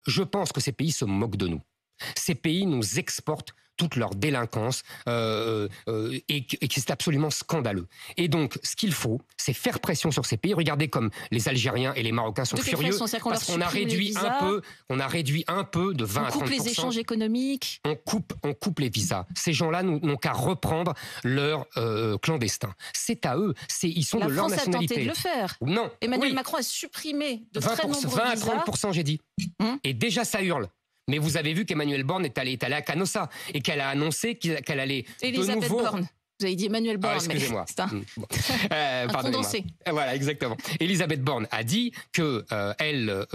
Je pense que ces pays se moquent de nous. Ces pays nous exportent toute leur délinquance et que c'est absolument scandaleux. Et donc, ce qu'il faut, c'est faire pression sur ces pays. Regardez comme les Algériens et les Marocains sont furieux parce qu'on a réduit un peu de 20 à 30%. On coupe les échanges économiques. On coupe les visas. Ces gens-là n'ont qu'à reprendre leur clandestin. C'est à eux. Ils sont de leur nationalité. La France a tenté de le faire. Non. Emmanuel Macron a supprimé de très nombreux visas. 20 à 30%, j'ai dit. Et déjà, ça hurle. Mais vous avez vu qu'Emmanuel Borne est allé à Canossa et qu'elle a annoncé qu'elle allait Elisabeth de nouveau... Borne. Vous avez dit Emmanuel Borne. Excusez-moi. C'est un condensé. Voilà, exactement. Elisabeth Borne a dit qu'elle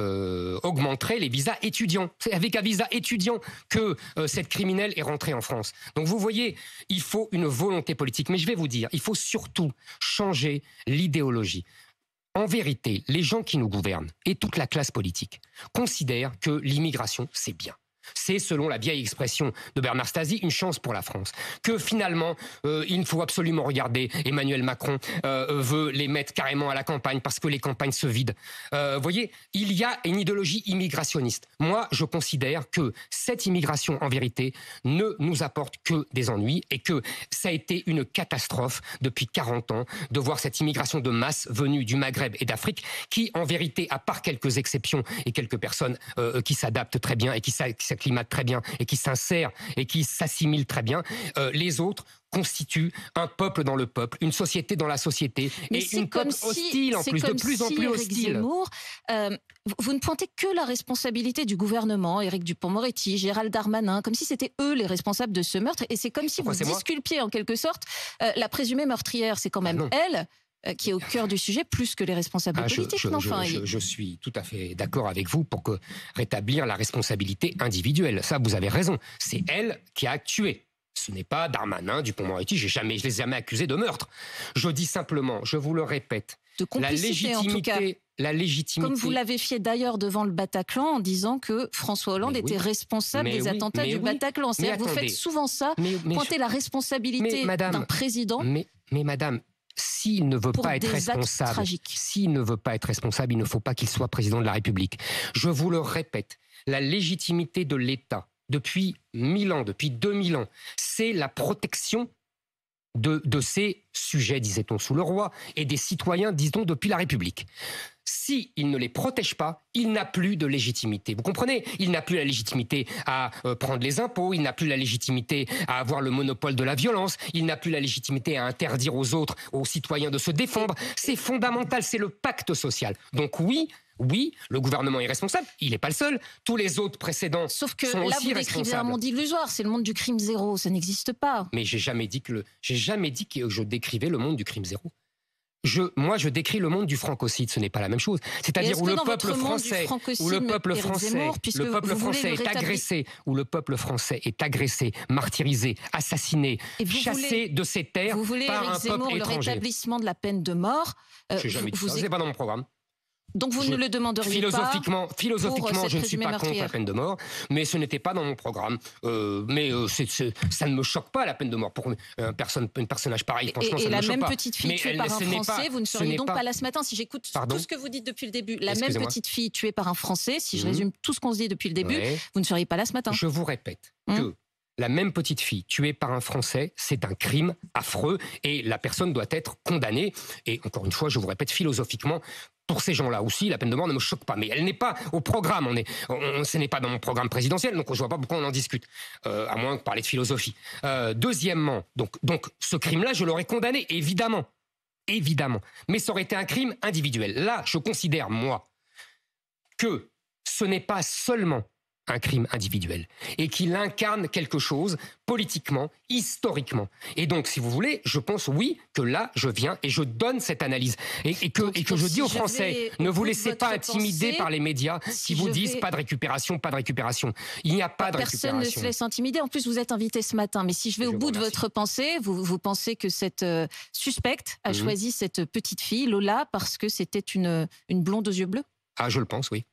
augmenterait les visas étudiants. C'est avec un visa étudiant que cette criminelle est rentrée en France. Donc vous voyez, il faut une volonté politique. Mais je vais vous dire, il faut surtout changer l'idéologie. En vérité, les gens qui nous gouvernent et toute la classe politique considèrent que l'immigration, c'est bien. C'est, selon la vieille expression de Bernard Stasi, une chance pour la France. Que finalement, il faut absolument regarder. Emmanuel Macron veut les mettre carrément à la campagne parce que les campagnes se vident. Vous voyez, il y a une idéologie immigrationniste. Moi, je considère que cette immigration, en vérité, ne nous apporte que des ennuis et que ça a été une catastrophe depuis 40 ans de voir cette immigration de masse venue du Maghreb et d'Afrique qui, en vérité, à part quelques exceptions et quelques personnes qui s'adaptent très bien et qui s'acclimatent très bien et qui s'insèrent et qui s'assimilent très bien, les autres constituent un peuple dans le peuple, une société dans la société, et une peuple hostile en plus, de plus en plus hostile. Zemmour, vous ne pointez que la responsabilité du gouvernement, Éric Dupond-Moretti, Gérald Darmanin, comme si c'était eux les responsables de ce meurtre, et c'est comme si vous disculpiez en quelque sorte la présumée meurtrière. C'est quand même elle qui est au cœur du sujet, plus que les responsables politiques. Je suis tout à fait d'accord avec vous pour rétablir la responsabilité individuelle. Ça, vous avez raison. C'est elle qui a tué. Ce n'est pas Darmanin, Dupond-Moretti, je les ai jamais accusés de meurtre. Je dis simplement, je vous le répète, de complicité, la légitimité... Comme vous l'avez fait d'ailleurs devant le Bataclan en disant que François Hollande était responsable des attentats du Bataclan. Vous faites souvent ça, pointer la responsabilité d'un président. Mais madame... S'il ne veut pas être responsable, il ne faut pas qu'il soit président de la République. Je vous le répète, la légitimité de l'État, depuis 1000 ans, depuis 2000 ans, c'est la protection de ces sujets, disait-on, sous le roi, et des citoyens, disons, depuis la République. S'il ne les protège pas, il n'a plus de légitimité. Vous comprenez ? Il n'a plus la légitimité à prendre les impôts, il n'a plus la légitimité à avoir le monopole de la violence, il n'a plus la légitimité à interdire aux autres, aux citoyens de se défendre. C'est fondamental, c'est le pacte social. Donc oui, le gouvernement est responsable, il n'est pas le seul. Tous les autres précédents sont aussi responsables. Sauf que là, vous décrivez un monde illusoire, c'est le monde du crime zéro, ça n'existe pas. Mais j'ai jamais dit que je décrivais le monde du crime zéro. Moi, je décris le monde du francocide, ce n'est pas la même chose. C'est-à-dire où le peuple français est agressé, martyrisé, assassiné, chassé de ses terres par un peuple étranger. Le rétablissement de la peine de mort. Je n'ai jamais dit ça, c'est pas dans mon programme. Donc vous ne le demanderiez philosophiquement, pas je ne suis pas contre la peine de mort, mais ce n'était pas dans mon programme. Ça ne me choque pas, la peine de mort. Pour un personnage pareil, franchement, ça ne me choque pas. Et la même petite fille tuée par un Français, vous ne seriez donc pas là ce matin. Si j'écoute tout ce que vous dites depuis le début, la même petite fille tuée par un Français, si je résume tout ce qu'on se dit depuis le début, vous ne seriez pas là ce matin. Je vous répète que la même petite fille tuée par un Français, c'est un crime affreux et la personne doit être condamnée. Et encore une fois, je vous répète, philosophiquement, pour ces gens-là aussi, la peine de mort ne me choque pas. Mais elle n'est pas au programme. Ce n'est pas dans mon programme présidentiel, donc je ne vois pas pourquoi on en discute, à moins de parler de philosophie. Deuxièmement, donc ce crime-là, je l'aurais condamné, évidemment. Mais ça aurait été un crime individuel. Là, je considère, moi, que ce n'est pas seulement un crime individuel et qu'il incarne quelque chose politiquement, historiquement. Et donc, si vous voulez, je pense, que là, je viens et je donne cette analyse. Et que je dis aux Français, ne vous laissez pas intimider par les médias qui vous disent pas de récupération. Il n'y a pas de récupération. Personne ne se laisse intimider. En plus, vous êtes invité ce matin. Mais si je vais au bout de votre pensée, vous pensez que cette suspecte a choisi cette petite fille, Lola, parce que c'était une blonde aux yeux bleus ? Ah, je le pense, oui.